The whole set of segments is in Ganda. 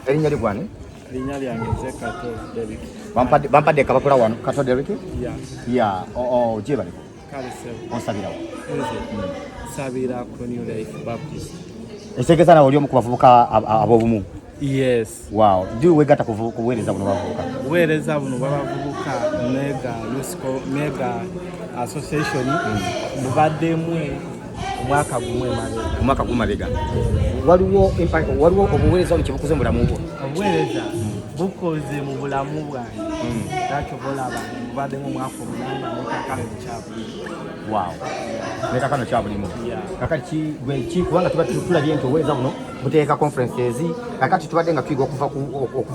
Erinnya ligwane? Erinnya lyange nze Kato Derrick. Bampadde kapapula wano Kato Derrick? Yeah. Yeah. Oh, gye baliko. Kale sebo. Onsabirawo. Sabira ku New Life Baptist. Ekitegeza nawe oli omu ku bavubuka ab'obumu? Yes. Wow. Ddi weegatta kubuweereza buno bavubuka? Buweereza buno bw'abavubuka Mega Association bubaddemu omwaka gumu mabega. Waliwo obuweereza buli kye bukoze mu bulamu bwo? Obuweereza bukoze mu bulamu bwange. Nakyo bolaba bubaddemu omwaka omunana nekakano kyabuli. Wow. Nekakano kyabulimu. Kakati ki kubanga tuba tulabye nti obuweereza buno buteeka conferences kakati tubadde nga tuyiga okuva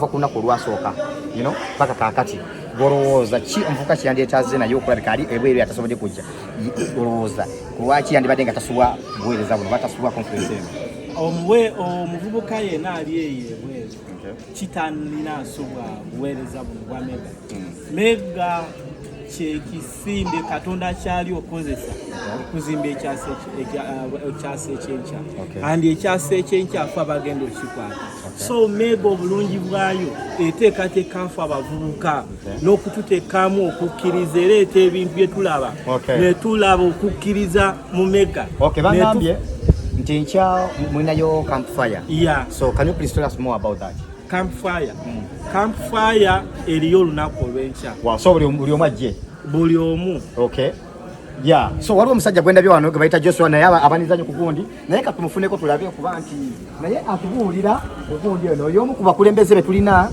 ku lunaku olwasooka paka kakati olowooza ki omuvubuka kyandyetaaze naye okulabika ali ebweru atasobodde kujja olowooza lwaki yandibadde nga tasubwa buweereza buno batasubwa conference eno? Omuvubuka yenna ali eyo ebweru kitanina asubwa buweereza buno bwa Mega kyekisimbe Katonda kyali okozesa okuzimba ekyasa ekyenkya andi ekyasa ekyenkya afe abagenda okikwata. So Mega obulungi bwayo eteekateeka afe abavubuka n'okututeekamu okukkiriza ereeta ebintu bye tulaba netulaba okukkiriza mu Mega. Bangambye nti nkya mulinayo campfire. Yeah. So can you please tell us more about that? Campfire. Campfire eriyo olunaku olw'enkya. Wow. So buli omu ajje? Buli omu. Okay. Yeah. So waliwo omusajja gwendabye wano gwe bayita Joshua naye abaniza nnyo ku gundi naye katumufuneko tulabe okuba nti naye atubuulira ogundi ono y'omu ku bakulembeze be tulina